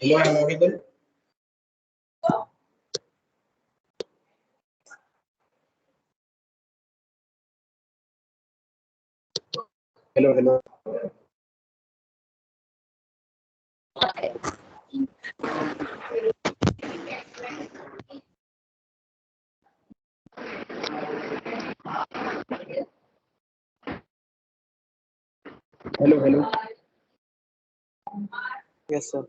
Hello, I'm audible. Hello, hello. Hello, hello. Yes, sir.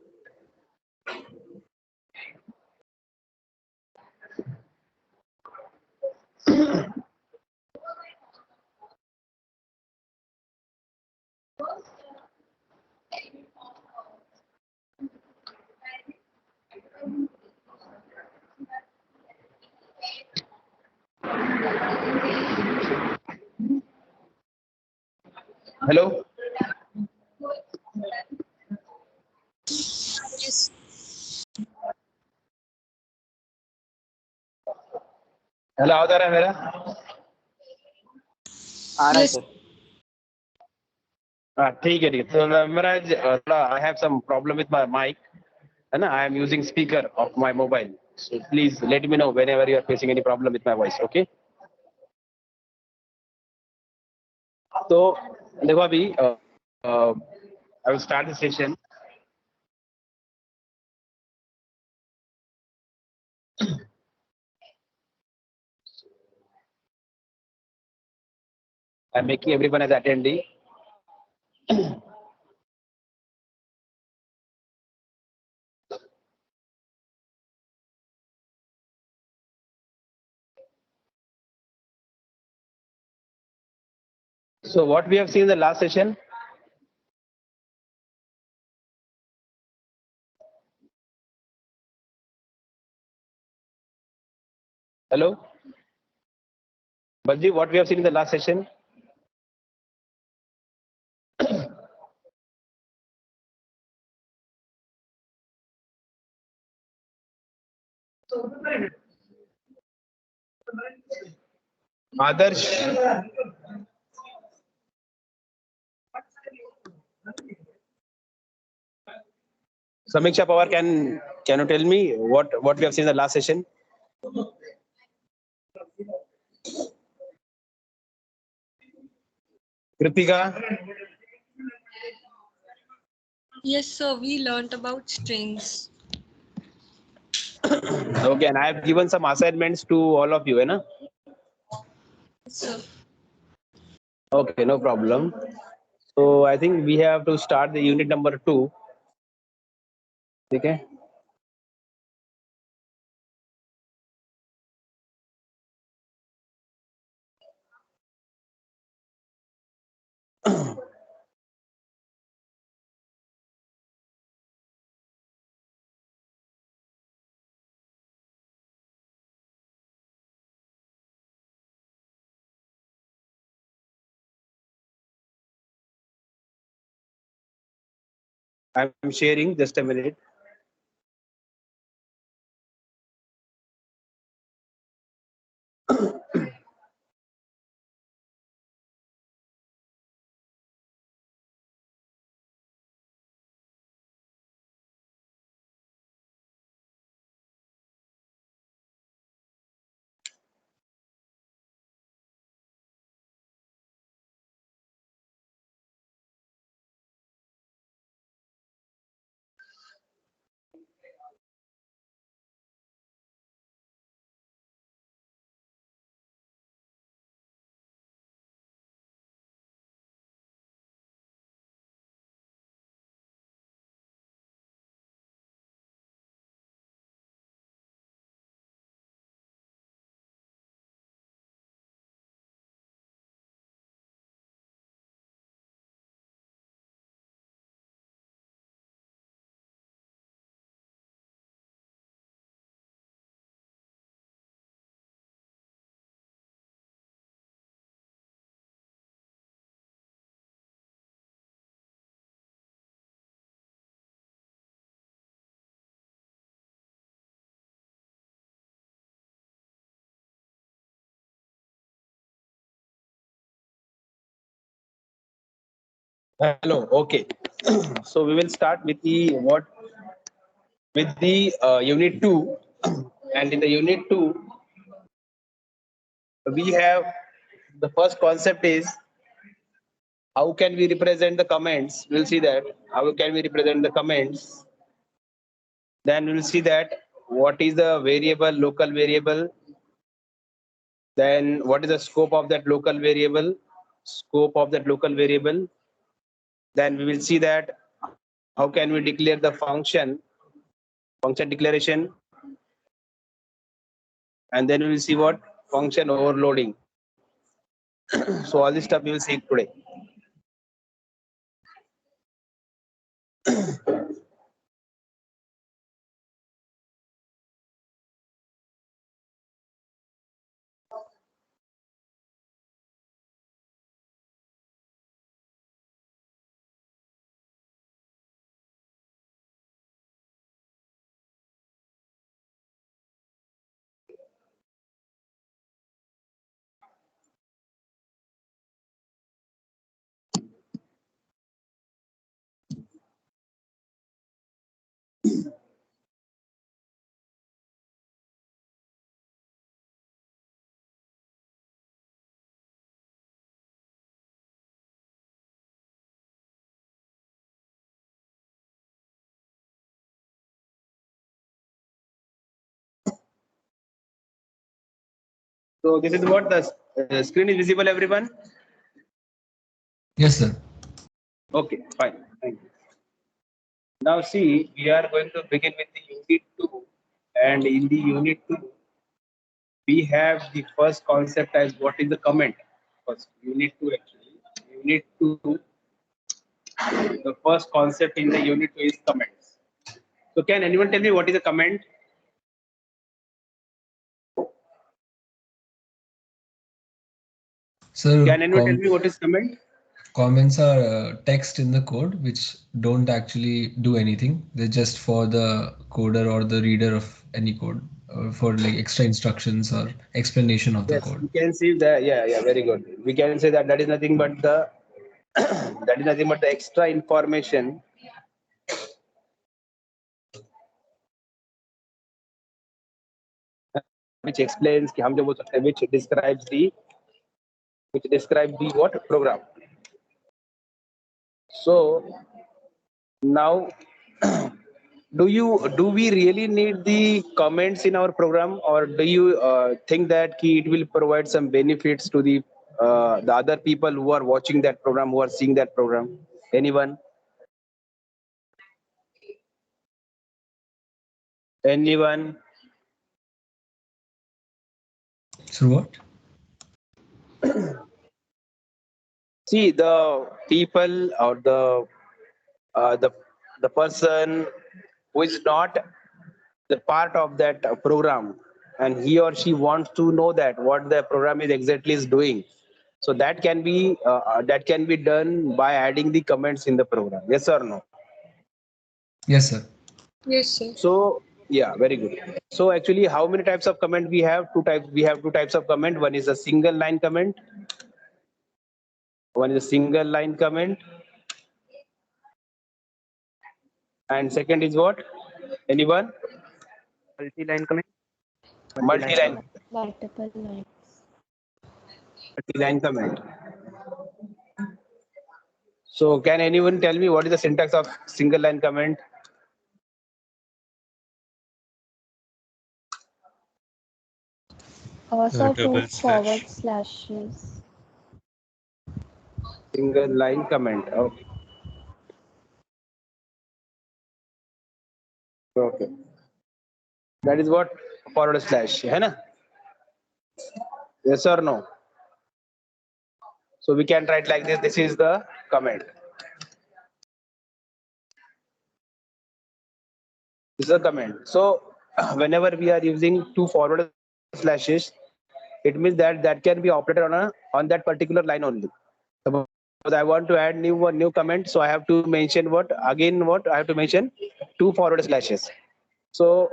Hello. Yes. Hello आवाज आ रहा है मेरा? आ रहा है Yes. सर. ठीक है तो मेरा थोड़ा I have some problem with my mic है ना. I am using speaker of my mobile, so please let me know whenever you are facing any problem with my voice. Okay. तो देखो अभी I will start the session. I am making everyone as attendee. So what we have seen in the last session, hello, Balji, what we have seen in the last session? Adarsh, Samiksha Pawar, can you tell me what we have seen in the last session? Kritika, Yes, sir. We learnt about strings. okay, and I have given some assignments to all of you, है ना? Yes, sir. Okay, no problem. So I think we have to start the unit number 2. Okay. I'm sharing, just a minute. Hello. Okay. So we will start with the what with the unit 2, and in the unit 2 we have the first concept is how can we represent the comments. We'll see that how can we represent the comments. Then we'll see that what is the variable, local variable. Then what is the scope of that local variable, scope of that local variable. Then we will see that how can we declare the function declaration. And then we will see what function overloading. So all this stuff we will see today. So this is what the screen is visible, everyone. Yes, sir. Okay, fine. Thank you. Now see, we are going to begin with the unit 2, and in the unit 2, we have the first concept as what is the comment. First, unit 2 actually. Unit 2, the first concept in the unit 2 is comments. So can anyone tell me what is a comment? Sir, Can anyone tell me what is comment? comments are text in the code which don't actually do anything. They're just for the coder or the reader of any code, for like extra instructions or explanation of the Yes, code. we can see that. Yeah, very good. We can say that that is nothing but the that is nothing but the extra information which explains कि हम जो बोल सकते हैं which describes the what program. So now do we really need the comments in our program, or do you think that it will provide some benefits to the other people who are watching that program, who are seeing that program? Anyone? Anyone? So what? See, the people or the person who is not the part of that program, and he or she wants to know that what the program is exactly is doing. So that can be done by adding the comments in the program. Yes or no? Yes, sir. Yes, sir. So yeah, very good. So actually, how many types of comment we have? Two types. We have two types of comment. One is a single line comment. One is a single line comment. And second is what? Anyone? Multi-line comment. Multi-line. Multiple lines. Multi-line comment. So can anyone tell me what is the syntax of single line comment? Also two double forward slash. slashes. Single line comment. Okay. Okay. That is what forward slash, है ना? Yes or no? So we can write like this. This is the comment. This is a comment. So whenever we are using two forward slashes, it means that that can be operated on that particular line only. Suppose I want to add new comment, so I have to mention what I have to mention two forward slashes. So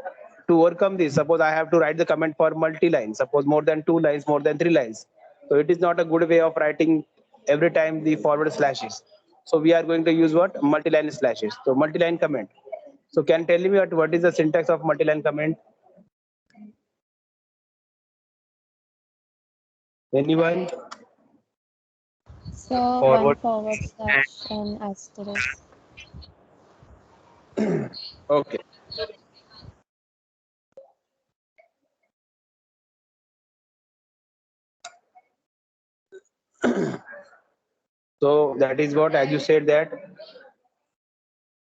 to overcome this, suppose I have to write the comment for multi-line, suppose more than 2 lines, more than 3 lines. So it is not a good way of writing every time the forward slashes. So we are going to use what? Multi-line slashes. So multi-line comment. So can you tell me what is the syntax of multi-line comment? Anyone? So Forward one forward and slash and asterisk. Okay. So that is what, as you said that,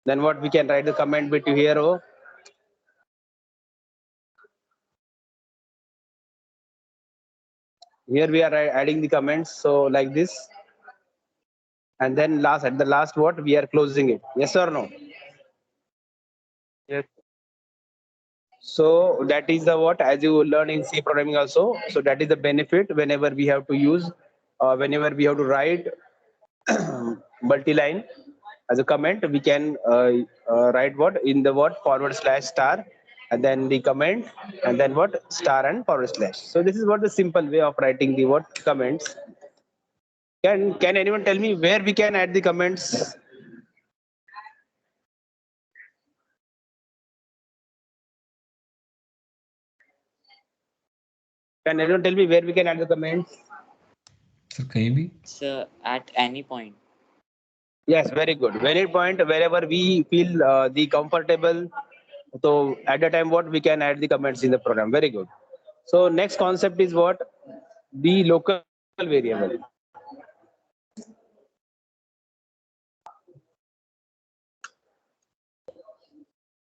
then what we can write the comment bit here. Oh, here we are adding the comments. So like this, and then at the last what we are closing it. Yes or no? yes, So that is the what, as you learn in C programming also. So that is the benefit whenever we have to use, whenever we have to write multi-line as a comment, we can write what in the what forward slash star, and then the comment, and then what star and forward slash. So this is what the simple way of writing the what comments. Can anyone tell me where we can add the comments? Can anyone tell me where we can add the comments? So कहीं भी? So at any point. Yes, very good. Very point, wherever we feel the comfortable. So at the time, what we can add the comments in the program. Very good. So next concept is what, the local variable.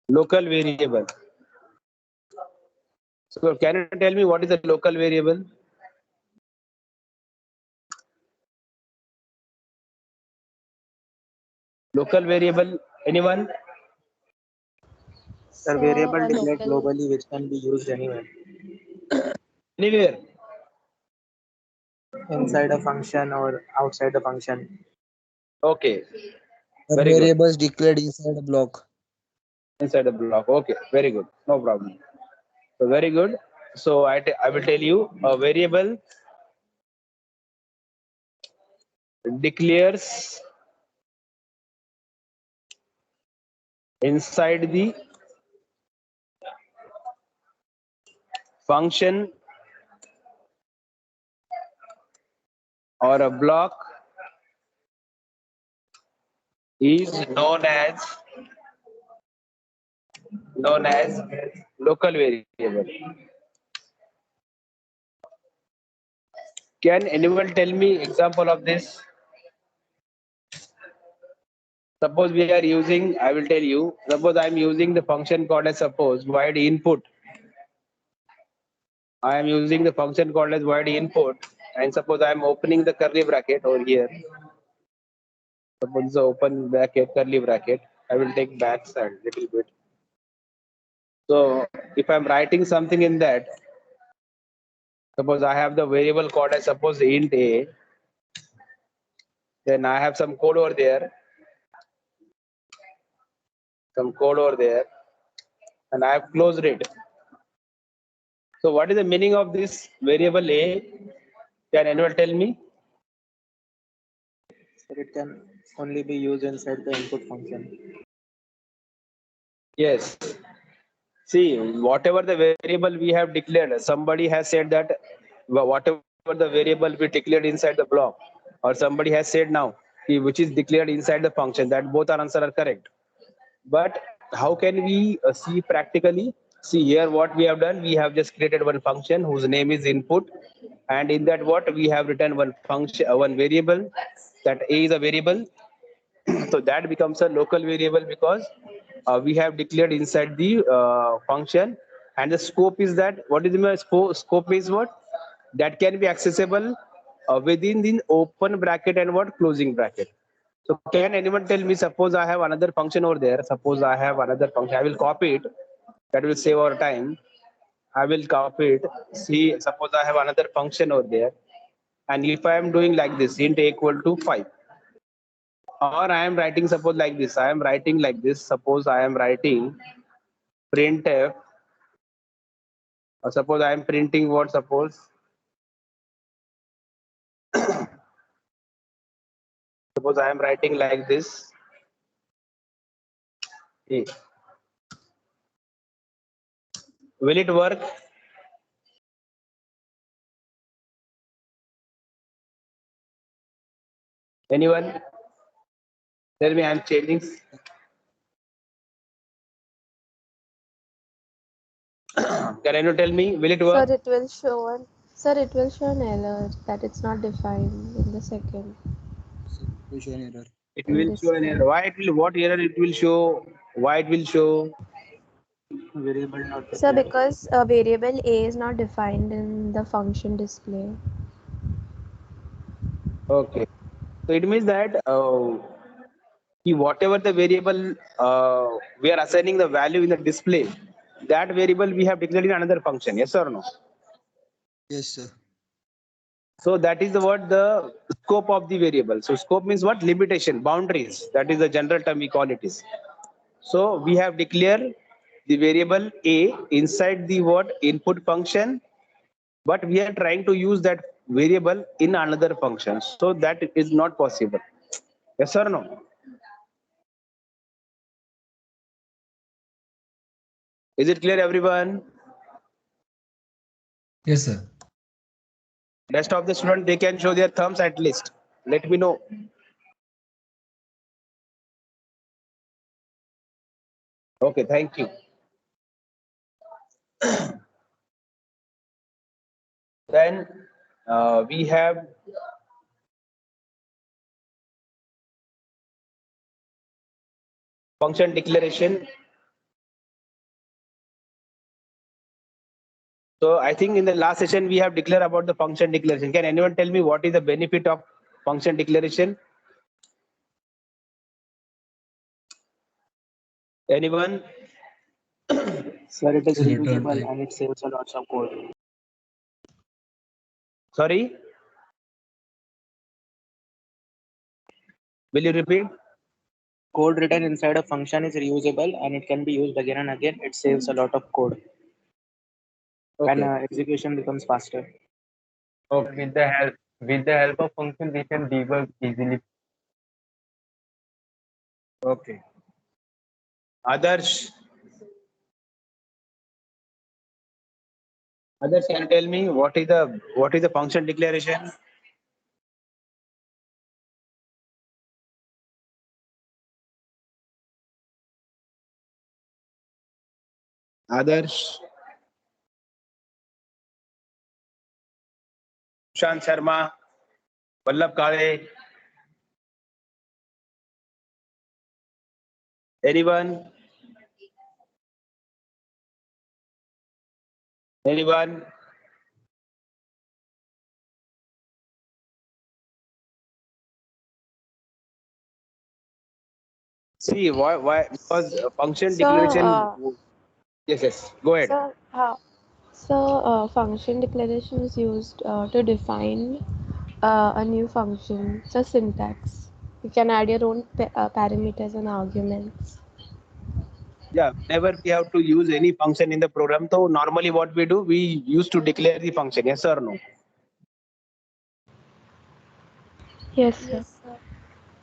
Local variable. So can you tell me what is the local variable? Local variable. Anyone? the So variable a declared local globally which can be used anywhere Anywhere. inside a function or outside the function. Okay. The Very good. variables declared inside a block. Inside the block. Okay. Very good. No problem. So very good. So I will tell you a variable declares inside the function or a block is known as local variable. Can anyone tell me example of this? Suppose we are using, I will tell you, suppose I am using the function called as suppose void input. I am using the function called as void input, and suppose I am opening the curly bracket over here. Suppose the open bracket, curly bracket, I will take backside little bit. So if I'm writing something in that, suppose I have the variable called as suppose int a, then I have some code over there, and I have closed it. So what is the meaning of this variable a? Can anyone tell me? So it can only be used inside the input function. Yes. See, whatever the variable we have declared, somebody has said that whatever the variable we declared inside the block, or somebody has said now which is declared inside the function, that both our answer are correct. But how can we see practically? See here what we have done, we have just created one function whose name is input, and in that what we have written one function, one variable, that a is a variable. So that becomes a local variable because we have declared inside the function, and the scope is that, what is the scope is what, that can be accessible within the open bracket and what closing bracket. So can anyone tell me, suppose I have another function over there, suppose I have another function, I will copy it, that will save our time. I will copy it. See, suppose I have another function over there, and if I am doing like this, int a equal to 5, or I am writing suppose like this, I am writing like this, suppose I am writing printf, or suppose I am printing what, suppose I am writing like this, okay. Will it work? Anyone? Tell me, I'm changing. Can anyone tell me? Will it Sir, work? it will show an sir, it will show an error that it's not defined in the second So we show an error. It in will show an display. error. Why it will? What error it will show? Why it will show? Variable not Sir, declared. because variable A is not defined in the function display. Okay. So it means that whatever the variable we are assigning the value in the display, that variable we have declared in another function. Yes or no? Yes, sir. So that is the what the scope of the variable. So scope means what? Limitation, boundaries. That is the general term we call it is. So we have declared the variable A inside the what input function, but we are trying to use that variable in another function. So that is not possible. Yes or no? Is it clear, everyone? Yes, sir. Rest of the students, they can show their thumbs at least. Let me know. Okay, thank you. Then we have function declaration. So I think in the last session we have declared about the function declaration. Can anyone tell me what is the benefit of function declaration? Anyone? Sir, it is So return reusable type. and it saves a lot of code. Sorry, will you repeat? Code written inside a function is reusable and it can be used again and again. It saves a lot of code and Okay. execution becomes faster. Okay. With the help of function we can debug easily. Okay. Others. Others can tell me what is the function declaration? Others. Shant Sharma, Vallabh Kale. Anyone? Anyone? See why because function So, declaration. Yes, yes. Go ahead. so how? So, function declaration is used to define a new function. It's a syntax. You can add your own parameters and arguments. Yeah, whenever we have to use any function in the program, so normally what we do, we used to declare the function. Yes or no? Yes, sir.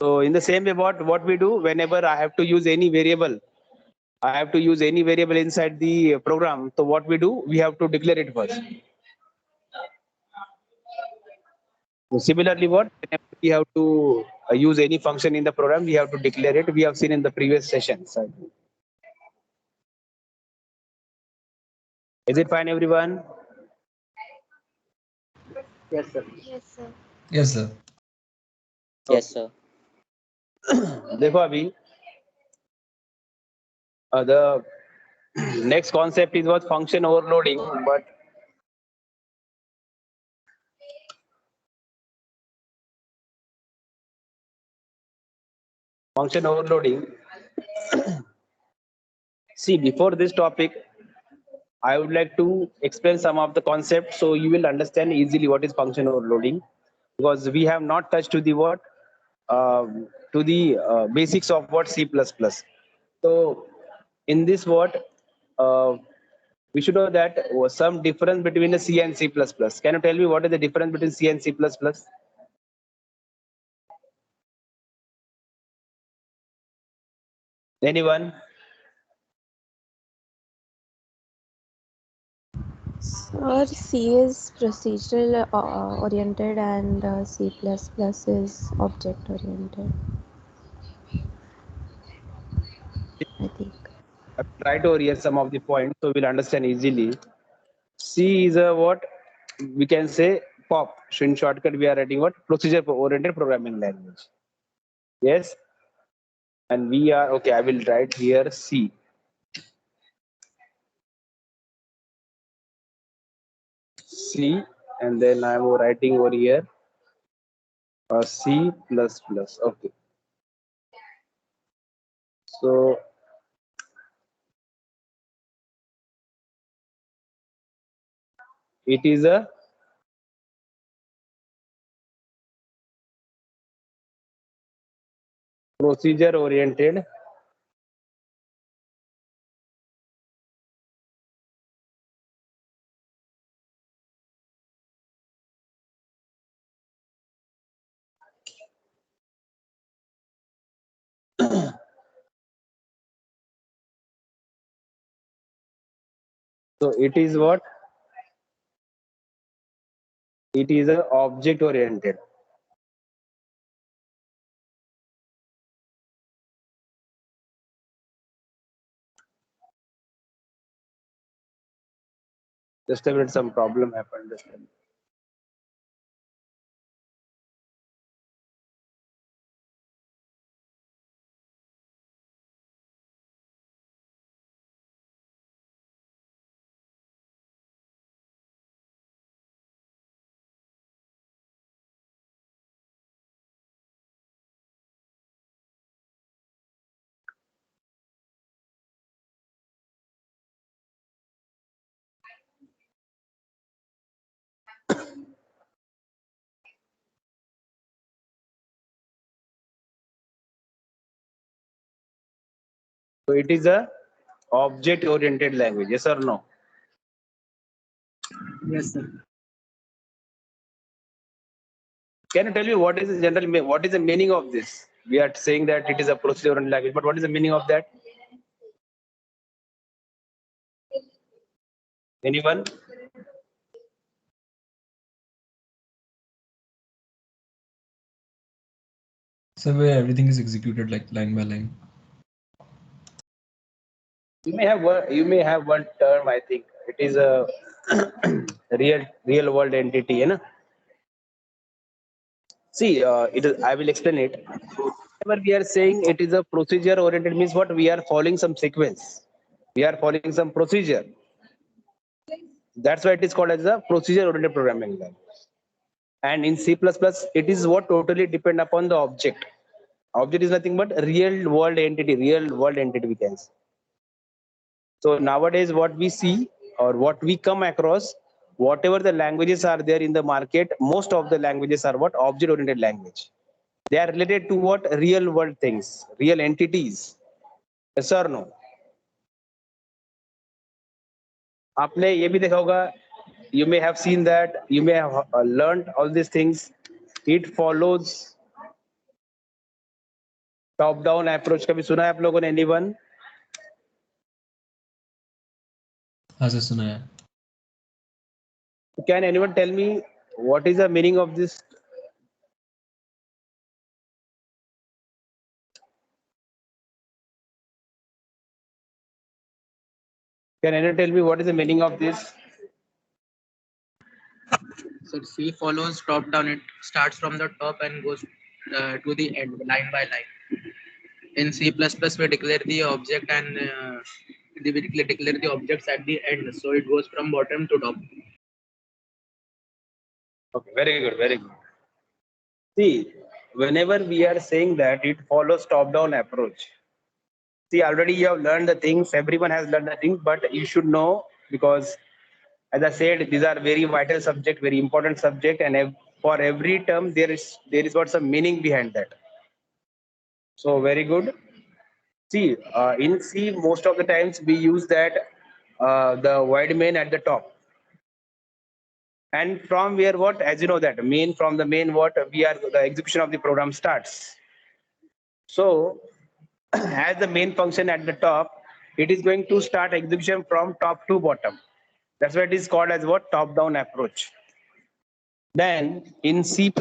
So in the same way, what we do whenever I have to use any variable, I have to use any variable inside the program. So what we do, we have to declare it first. So similarly, whenever we have to use any function in the program, we have to declare it. We have seen in the previous sessions. Is it fine, everyone? Yes, sir. Yes, sir. Yes, sir. Yes, sir. देखो अभी the next concept is what function overloading, but function overloading. See, before this topic, I would like to explain some of the concepts so you will understand easily what is function overloading, because we have not touched to the what to the basics of what C++. So in this what we should know that was some difference between the C and C++. Can you tell me what is the difference between C and C++? Anyone? Sir, C is procedural oriented and C++ is object oriented, I think. I'll try to orient some of the points so we'll understand easily. C is a what we can say POP. So in shortcut, we are writing what procedure oriented programming language. Yes, and we are okay. I will write here C. C, and then I'm writing over here C++. Okay, so it is a procedure oriented so it is what it is a object oriented. Just a minute, some problem happened. Just a minute. So it is a object oriented language. Yes or no? Yes, sir. Can you tell me what is the what is the meaning of this? We are saying that it is a procedure oriented language, but what is the meaning of that? Anyone? So where everything is executed like line by line. You may have one term. I think it is a real world entity. You know. See, it is. I will explain it. Whenever we are saying it is a procedure oriented means what we are following some sequence. We are following some procedure. That's why it is called as a procedure oriented programming language. And in C++, it is what totally depend upon the object. Object is nothing but real world entity we can say. So nowadays what we see or what we come across, whatever the languages are there in the market, most of the languages are what object oriented language. They are related to what real world things, real entities. Yes or no? आपने ये भी देखा होगा, you may have seen that, you may have learned all these things. It follows top down approach. कभी सुना है आप लोगों ने? Anyone? हाँ सर सुना है. Can anyone tell me what is the meaning of this? Can anyone tell me what is the meaning of this? So C follows top down. It starts from the top and goes to the end, line by line. In C++, we declare the object and we declare the objects at the end. So it goes from bottom to top. Okay, very good, very good. See, whenever we are saying that it follows top-down approach. See, already you have learned the things. Everyone has learned the things, but you should know because, as I said, these are very vital subject, very important subject, and for every term there is what some meaning behind that. So very good. See, in C, most of the times we use that the void main at the top. And from where what, as you know that main, from the main what we are, the execution of the program starts. So as the main function at the top, it is going to start execution from top to bottom. That's why it is called as what? Top-down approach. Then in C++,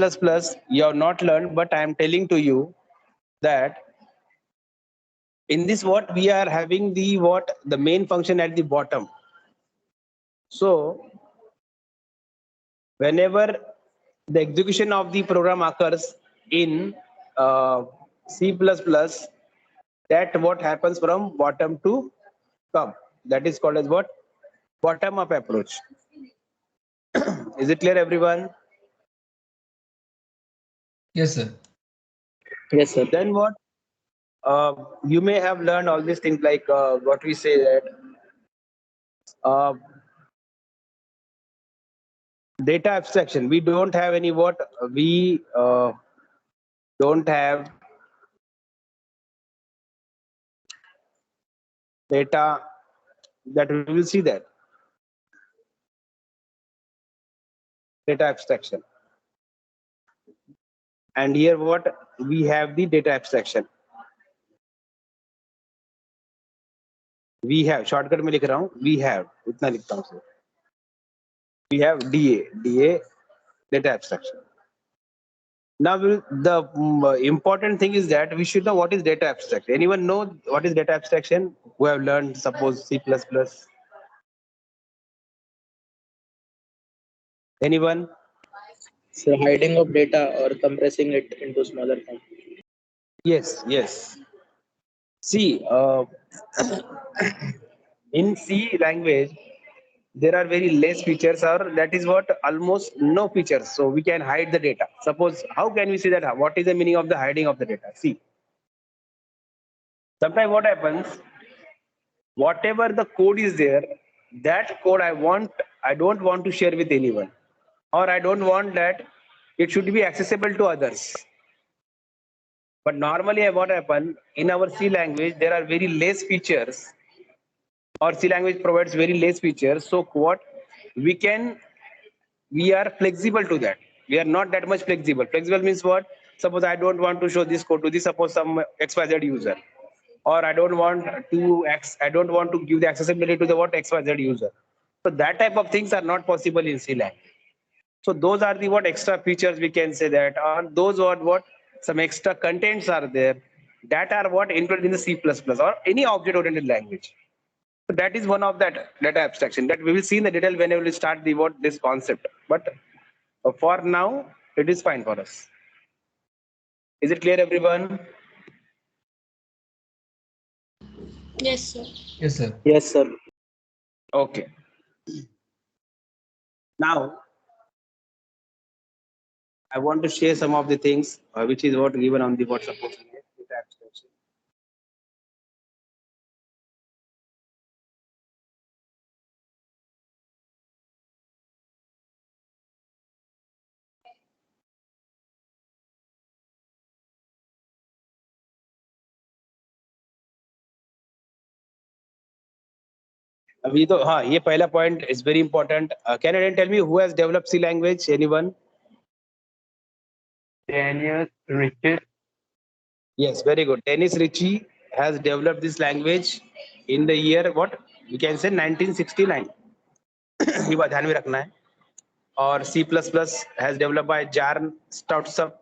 you have not learned, but I am telling to you that in this what we are having the main function at the bottom. So whenever the execution of the program occurs in C++, that what happens from bottom to top. That is called as what? Bottom up approach. Is it clear, everyone? Yes, sir. Yes, sir. Then what? You may have learned all these things like what we say that data abstraction. We don't have any what? We don't have data that we will see that. Data abstraction. And here what? We have the data abstraction. We have, shortcut में लिख रहा हूँ, we have, इतना लिखता हूँ sir. We have DA, data abstraction. Now the important thing is that we should know what is data abstraction. Anyone know what is data abstraction? Who have learned, suppose C++? Anyone? So hiding of data or compressing it into smaller form. Yes, yes. See, in C language, there are very less features, or that is what, almost no features. So we can hide the data. Suppose, how can we see that? What is the meaning of the hiding of the data? See, sometimes what happens, whatever the code is there, that code I don't want to share with anyone, or I don't want that it should be accessible to others. But normally what happens in our C language, there are very less features, or C language provides very less features. So what we are flexible to that. We are not that much flexible. Flexible means what? Suppose I don't want to show this code to this, suppose some XYZ user, or I don't want to give the accessibility to the what XYZ user. So that type of things are not possible in C language. So those are the what extra features we can say that, or those what some extra contents are there that are what included in the C++ or any object-oriented language. So that is one of that data abstraction that we will see in the detail when we will start the this concept. But for now, it is fine for us. Is it clear, everyone? Yes, sir. Yes, sir. Yes, sir. Okay. Now, I want to share some of the things which is what given on the what suppose data abstraction. अभी तो हाँ ये पहला point is very important. Can you tell me who has developed C language? Anyone? Daniel Richard. Yes, very good. Dennis Ritchie has developed this language in the year what we can say 1969. ये बात ध्यान में रखना है. और C++ has developed by Jarn Stoutsup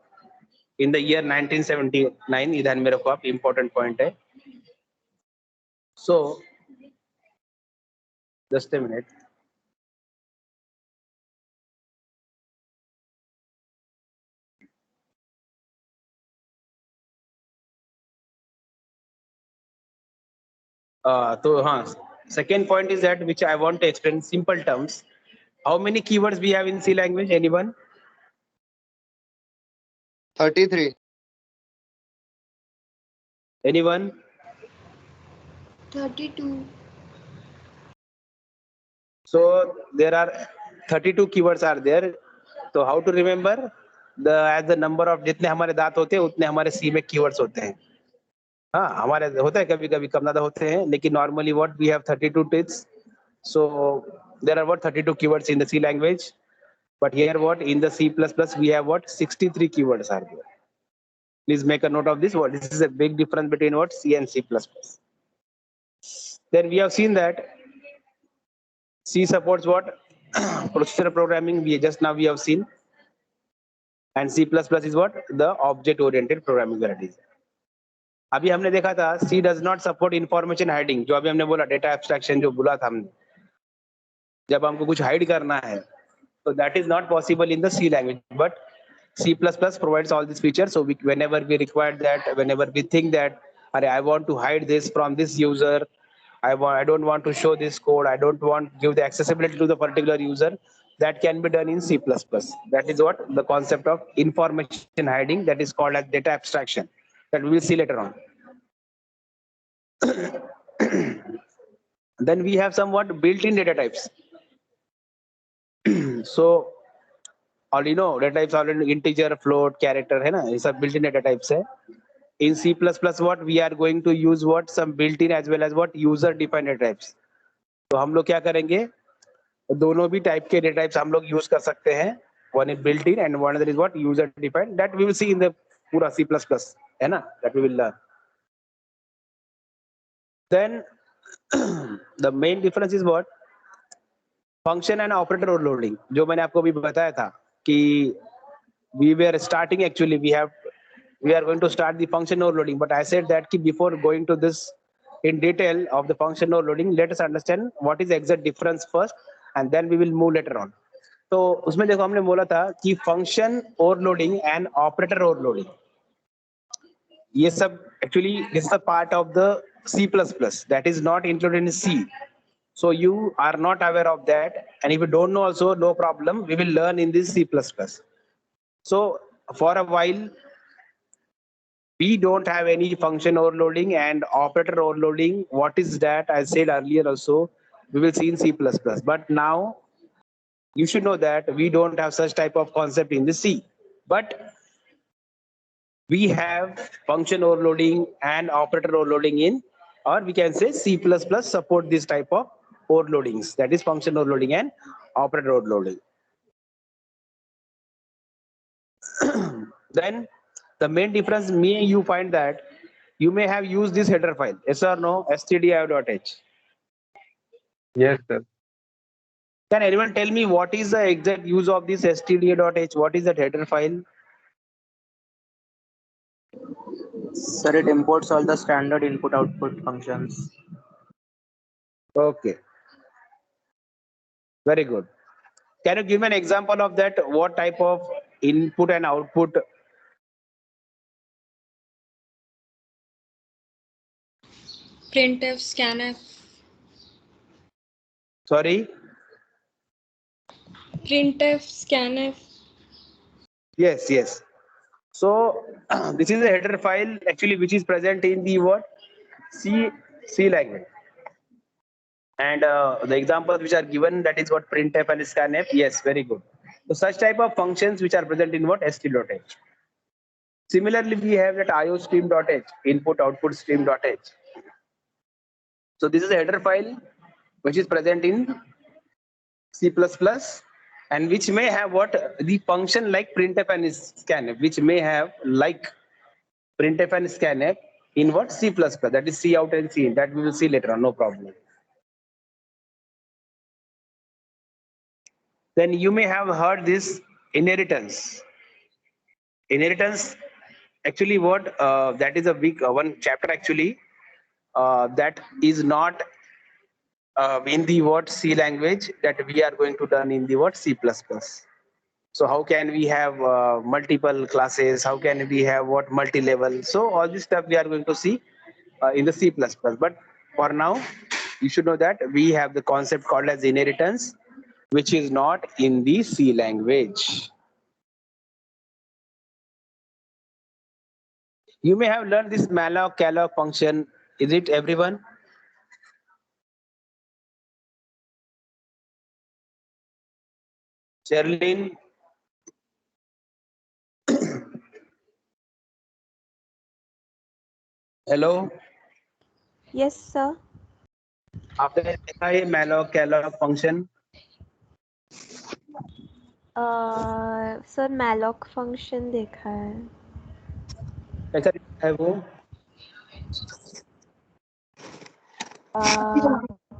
in the year 1979. ये ध्यान में रखो आप, important point है. So just a minute. So second point is that which I want to explain simple terms. How many keywords we have in C language? Anyone? 33. Anyone? 32. So there are 32 keywords are there. So how to remember? As the number of जितने हमारे दांत होते हैं उतने हमारे C में keywords होते हैं. हाँ हमारे होता है कभी कभी कम ज्यादा होते हैं लेकिन normally what we have 32 teeth. So there are what 32 keywords in the C language. But here what in the C++ we have what 63 keywords are there. Please make a note of this. What this is a big difference between what C and C++. Then we have seen that C supports what? Procedure programming. We just now we have seen. And C++ is what? The object-oriented programming varieties. अभी हमने देखा था C does not support information hiding. जो अभी हमने बोला data abstraction जो बोला था हमने, जब हमको कुछ hide करना है, so that is not possible in the C language. But C++ provides all these features. So whenever we require that, whenever we think that, I want to hide this from this user, I don't want to show this code, I don't want to give the accessibility to the particular user, that can be done in C++. That is what the concept of information hiding, that is called as data abstraction, that we will see later on. Then we have somewhat built-in data types. So all you know, data types are integer, float, character, है ना, ये सब built-in data types है. In C++, what we are going to use what some built-in as well as what user-defined data types. तो हम लोग क्या करेंगे, दोनों भी टाइप के डेटा टाइप्स हम लोग यूज कर सकते हैं. One is built-in and one other is what user-defined. That we will see in the पूरा C++, है ना, that we will learn. Then the main difference is what? Function and operator overloading. जो मैंने आपको अभी बताया था कि we were starting, actually we are going to start the function overloading, but I said that before going to this in detail of the function overloading, let us understand what is the exact difference first and then we will move later on. तो उसमें देखो हमने बोला था कि function overloading and operator overloading, ये सब actually this is a part of the C++, that is not included in C. So you are not aware of that, and if you don't know also, no problem, we will learn in this C++. So for a while we don't have any function overloading and operator overloading. What is that? I said earlier also, we will see in C++. But now you should know that we don't have such type of concept in the C. But we have function overloading and operator overloading in, or we can say C++ support this type of overloadings, that is function overloading and operator overloading. Then the main difference, you find that you may have used this header file, yes or no, stdio.h. Yes, sir. Can anyone tell me what is the exact use of this stdio.h? What is that header file? Sir, it imports all the standard input-output functions. Okay. Very good. Can you give me an example of that? What type of input and output? Printf, scanf. Sorry? Printf, scanf. Yes, yes. So this is a header file actually which is present in the what? C language. And the examples which are given, that is what printf and scanf. Yes, very good. So such type of functions which are present in what? stdio.h. Similarly, we have that iostream.h, input output stream.h. So this is a header file which is present in C++ and which may have what? The function like printf and scanf, which may have like printf and scanf in what? C++, that is C out and C in, that we will see later on, no problem. Then you may have heard this inheritance. Inheritance, actually what? That is a big one chapter actually, that is not in the what? C language, that we are going to learn in the what? C++. So how can we have multiple classes? How can we have what? Multi-level? So all this stuff we are going to see in the C++. But for now, you should know that we have the concept called as inheritance, which is not in the C language. You may have learned this malloc, calloc function. Is it everyone? Sherlyn? Hello? Yes, sir. आपने देखा है malloc, calloc function? Sir malloc function देखा है. कैसा दिखता है वो?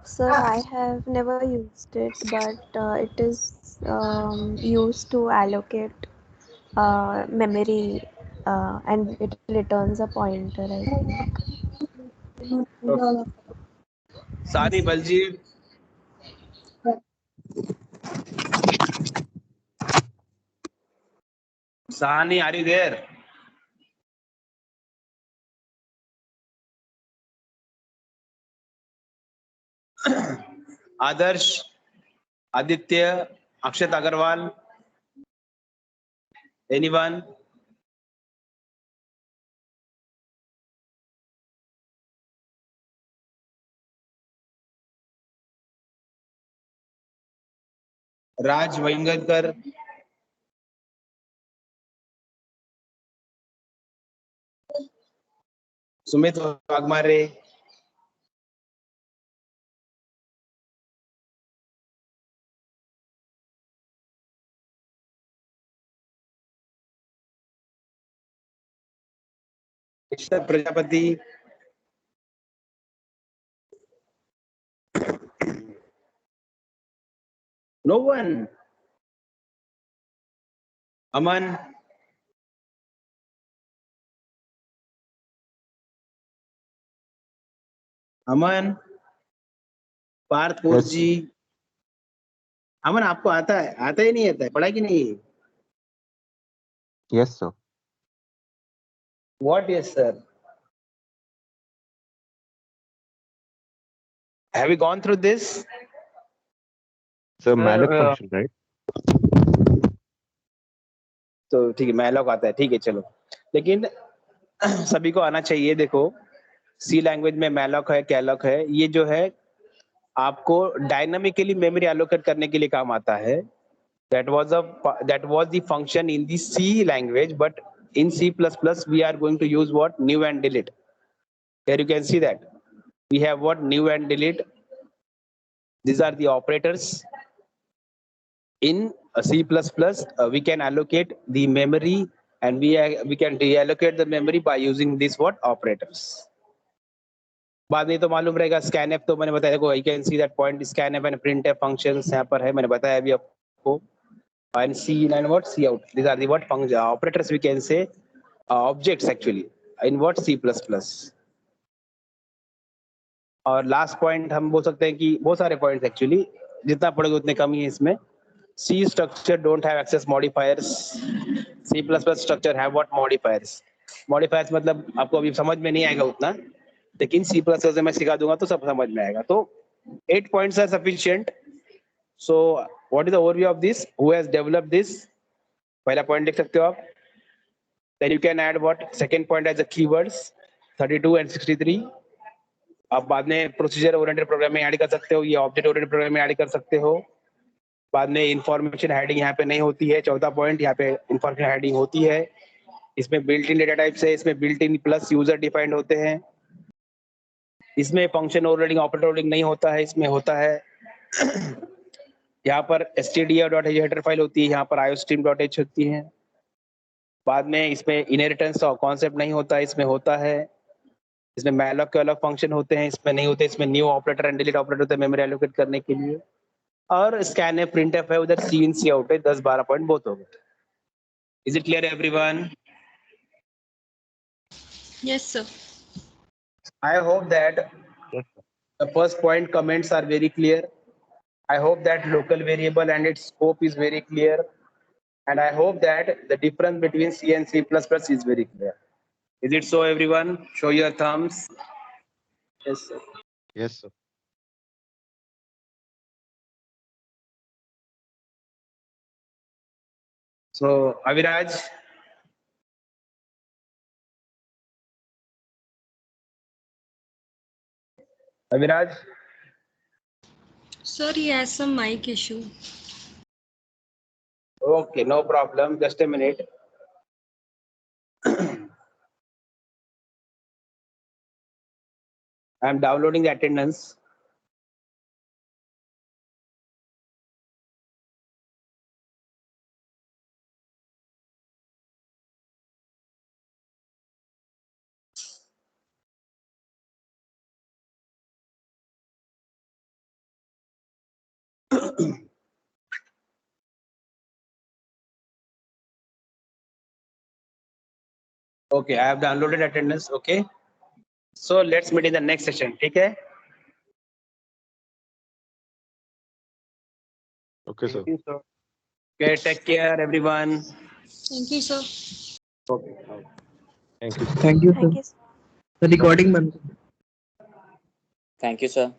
So I have never used it, but it is used to allocate memory and it returns a pointer, I think. Sani Baljeev. Sani, are you there? Adarsh, Aditya, Akshat Agarwal. Anyone? Raj Vaingankar. Sumit Wagmare. Ishtar Prajapati. No one. Aman. Aman. Partha Kaur Yes, जी. अमन आपको आता है? आता ही नहीं आता है? पढ़ा कि नहीं? yes, sir. What is, sir? Have you gone through this? Sir, Sir, malloc function, right? तो ठीक है, मैलॉक आता है, ठीक है चलो. लेकिन सभी को आना चाहिए. देखो, सी लैंग्वेज में मैलॉक है, कैलॉक है. ये जो है आपको डायनामिकली मेमोरी एलोकेट करने के लिए काम आता है. that was the function in the C language, but in C++ we are going to use what? New and delete. Here you can see that we have what? New and delete. These are the operators. In C++, we can allocate the memory and we can deallocate the memory by using this what? Operators. बाद में तो मालूम रहेगा. scanf तो मैंने बताया. देखो, you can see that point scanf and printf functions यहाँ पर है, मैंने बताया अभी आपको. And C in and what? C out. These are the what function operators, we can say objects actually in what? C++. और लास्ट पॉइंट हम बोल सकते हैं कि बहुत सारे पॉइंट्स एक्चुअली, जितना पढ़ोगे उतने कम ही है इसमें. C structure don't have access modifiers. C++ structure have what? Modifiers. Modifiers मतलब आपको अभी समझ में नहीं आएगा उतना, लेकिन C++ से मैं सिखा दूंगा तो सब समझ में आएगा. तो 8 points are sufficient. So what is the overview of this? Who has developed this? पहला पॉइंट लिख सकते हो आप. Then you can add what? Second point as the keywords 32 and 63. आप बाद में प्रोसीजर ओरिएंटेड प्रोग्राम में ऐड कर सकते हो, ये ऑब्जेक्ट ओरिएंटेड प्रोग्राम में ऐड कर सकते हो. बाद में इंफॉर्मेशन हेडिंग यहाँ पे नहीं होती है. चौथा पॉइंट, यहाँ पे इंफॉर्मेशन हेडिंग होती है. इसमें बिल्ट इन डेटा टाइप्स है, इसमें built in plus user defined होते हैं. इसमें फंक्शन ओवरलोडिंग ऑपरेटर ओवरलोडिंग नहीं होता है, इसमें होता है. यहाँ पर stdio.h हेडर फाइल होती है, यहाँ पर iostream.h होती है. बाद में इसमें इनहेरिटेंस और कॉन्सेप्ट नहीं होता है, इसमें होता है. इसमें मैलॉक के अलग फंक्शन होते हैं, इसमें नहीं होते. इसमें new operator and delete operator होते हैं मेमोरी एलोकेट करने के लिए. और स्कैन है, प्रिंटफ है, उधर सी इन सी आउट है. 10-12 पॉइंट बहुत हो गए. Is it clear everyone? Yes, sir. I hope that Yes, sir. the first point comments are very clear. I hope that local variable and its scope is very clear. And I hope that the difference between C and C++ is very clear. Is it so, everyone? Show your thumbs. Yes, sir. Yes, sir. So, Aviraj. Aviraj. Sir, he has some mic issue. Okay, no problem. Just a minute. I'm downloading the attendance. Okay, I have downloaded attendance. Okay, so let's meet in the next session. Okay. Okay, sir. Thank you, sir. Okay. Take care, everyone. Thank you, sir. Okay. Thank you. Thank you, sir. Thank you. The recording band. Thank you, sir.